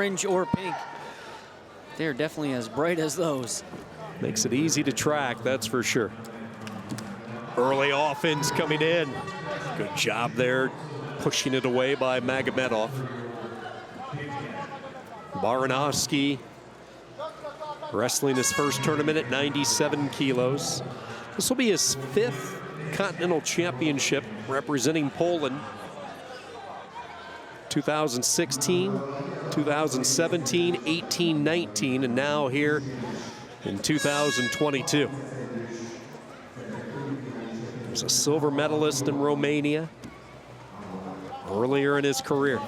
orange or pink. They're definitely as bright as those. Makes it easy to track, that's for sure. Early offense coming in. Good job there, pushing it away by Magomedov. BARANOWSKI wrestling his first tournament at 97 kilos. This will be his 5th Continental Championship representing Poland. 2016, 2017, 18, 19, and now here in 2022. He was a silver medalist in Romania earlier in his career.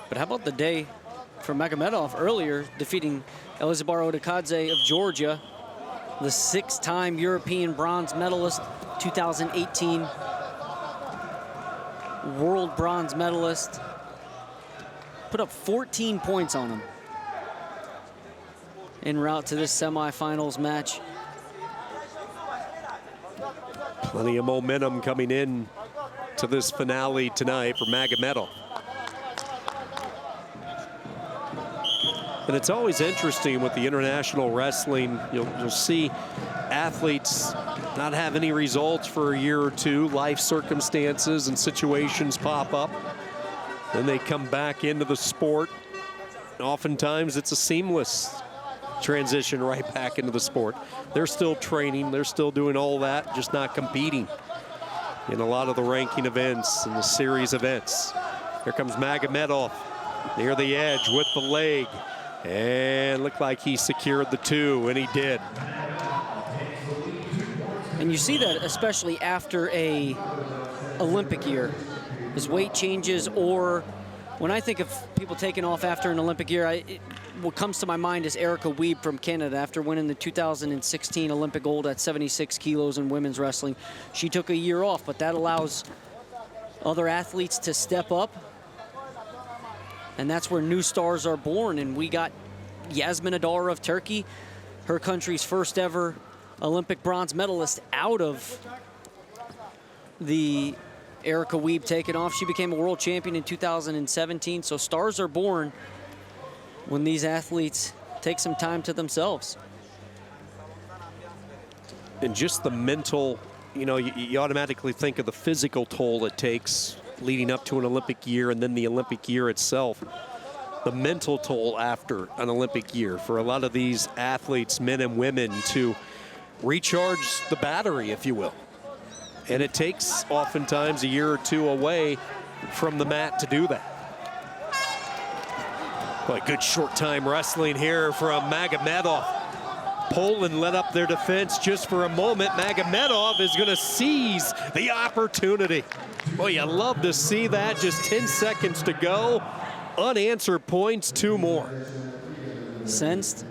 But how about the day for Magomedov earlier, defeating Elizbar Odikadze of Georgia, the 6-time European bronze medalist, 2018 world bronze medalist. Put up 14 points on him en route to this semifinals match. Plenty of momentum coming in to this finale tonight for Magomedov. And it's always interesting with the international wrestling. You'll see athletes not have any results for a year or two. Life circumstances and situations pop up. Then they come back into the sport. Oftentimes it's a seamless transition right back into the sport. They're still training, they're still doing all that, just not competing in a lot of the ranking events and the series events. Here comes Magomedov near the edge with the leg. And looked like he secured the 2, and he did. And you see that especially after a Olympic year. His weight changes, or when I think of people taking off after an Olympic year, what comes to my mind is Erica Wiebe from Canada after winning the 2016 Olympic gold at 76 kilos in women's wrestling. She took a year off, but that allows other athletes to step up. And that's where new stars are born. And we got Yasmin Adar of Turkey, her country's first ever Olympic bronze medalist, out of the Erica Wiebe taking off. She became a world champion in 2017. So stars are born when these athletes take some time to themselves. And just the mental, you automatically think of the physical toll it takes leading up to an Olympic year and then the Olympic year itself. The mental toll after an Olympic year for a lot of these athletes, men and women, to recharge the battery, if you will. And it takes oftentimes a year or two away from the mat to do that. Boy, good short time wrestling here from Magomedov. Poland let up their defense just for a moment. Magomedov is going to seize the opportunity. Boy, you love to see that. Just 10 seconds to go. Unanswered points, 2 more. Sensed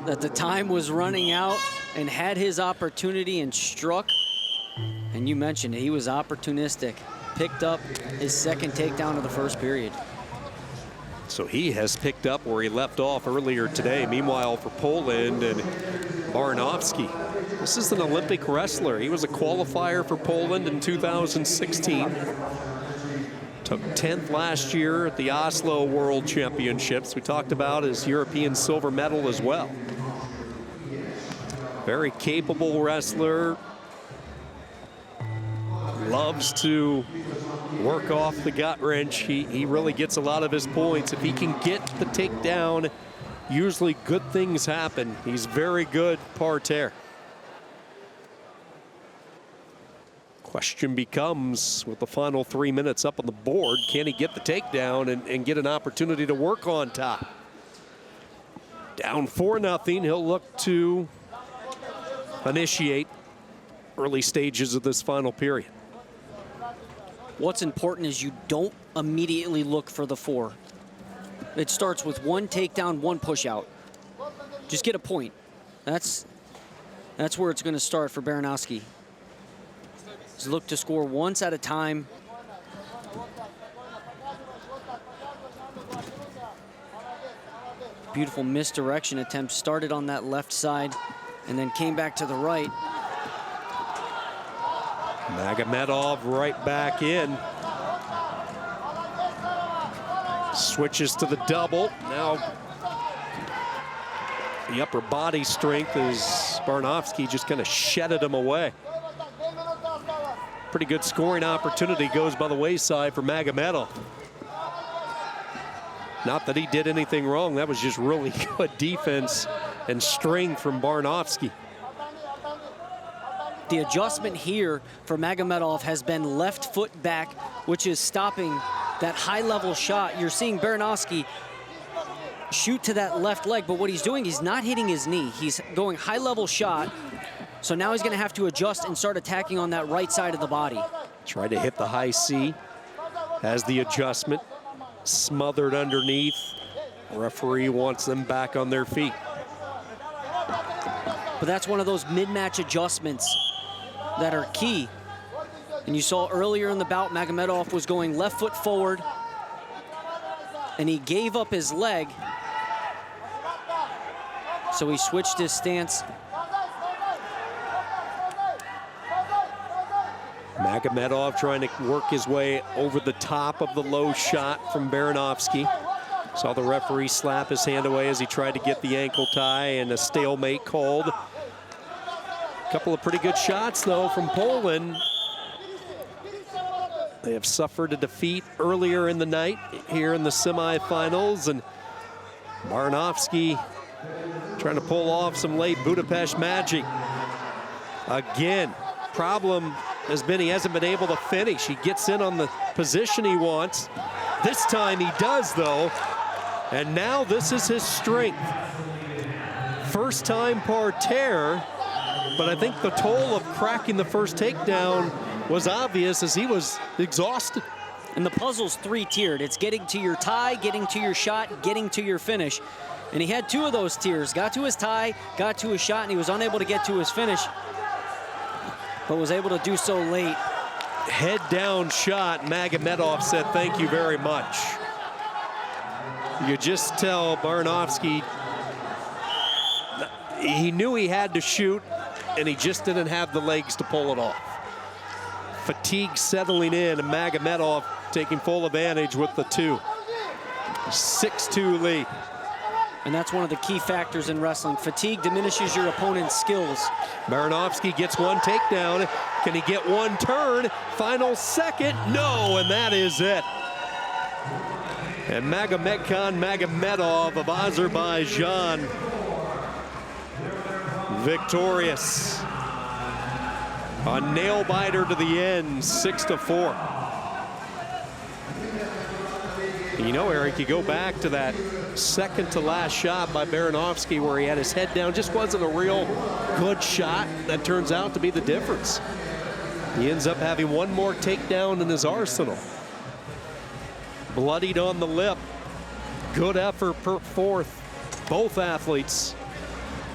that the time was running out and had his opportunity and struck. And you mentioned it, he was opportunistic. Picked up his second takedown of the first period. So he has picked up where he left off earlier today. Meanwhile, for Poland and BARANOWSKI, this is an Olympic wrestler. He was a qualifier for Poland in 2016. Took 10th last year at the Oslo World Championships. We talked about his European silver medal as well. Very capable wrestler. Loves to work off the gut wrench. He really gets a lot of his points. If he can get the takedown, usually good things happen. He's very good parterre. Question becomes, with the final 3 minutes up on the board, can he get the takedown and get an opportunity to work on top? Down 4-0, he'll look to initiate early stages of this final period. What's important is you don't immediately look for the 4. It starts with 1 takedown, 1 push out. Just get a point. That's where it's going to start for BARANOWSKI. Just look to score once at a time. Beautiful misdirection attempt. Started on that left side and then came back to the right. Magomedov right back in. Switches to the double. Now the upper body strength is Baranovsky just kind of shedded him away. Pretty good scoring opportunity goes by the wayside for Magomedov. Not that he did anything wrong. That was just really good defense and strength from Baranovsky. The adjustment here for Magomedov has been left foot back, which is stopping that high-level shot. You're seeing Baranovsky shoot to that left leg, but what he's doing, he's not hitting his knee. He's going high-level shot, so now he's going to have to adjust and start attacking on that right side of the body. Tried to hit the high C, has the adjustment, smothered underneath. Referee wants them back on their feet. But that's one of those mid-match adjustments that are key. And you saw earlier in the bout, Magomedov was going left foot forward, and he gave up his leg. So he switched his stance. Magomedov trying to work his way over the top of the low shot from Baranovsky. Saw the referee slap his hand away as he tried to get the ankle tie, and a stalemate called. A couple of pretty good shots, though, from Poland. They have suffered a defeat earlier in the night here in the semifinals, and Baranovsky trying to pull off some late Budapest magic. Again, problem has been he hasn't been able to finish. He gets in on the position he wants. This time he does, though, and now this is his strength. First time parterre, but I think the toll of cracking the first takedown was obvious as he was exhausted. And the puzzle's three-tiered. It's getting to your tie, getting to your shot, getting to your finish. And he had two of those tiers. Got to his tie, got to his shot, and he was unable to get to his finish, but was able to do so late. Head down shot. Magomedov said, "Thank you very much." You just tell Baranovsky he knew he had to shoot, and he just didn't have the legs to pull it off. Fatigue settling in, and Magomedov taking full advantage with the 6-2 lead. And that's one of the key factors in wrestling. Fatigue diminishes your opponent's skills. Baranovsky gets one takedown. Can he get one turn? Final second, no, and that is it. And Magomedov of Azerbaijan victorious. A nail biter to the end, 6-4. You know, Eric, you go back to that second to last shot by Baranovsky where he had his head down, just wasn't a real good shot. That turns out to be the difference. He ends up having one more takedown in his arsenal. Bloodied on the lip. Good effort per fourth. Both athletes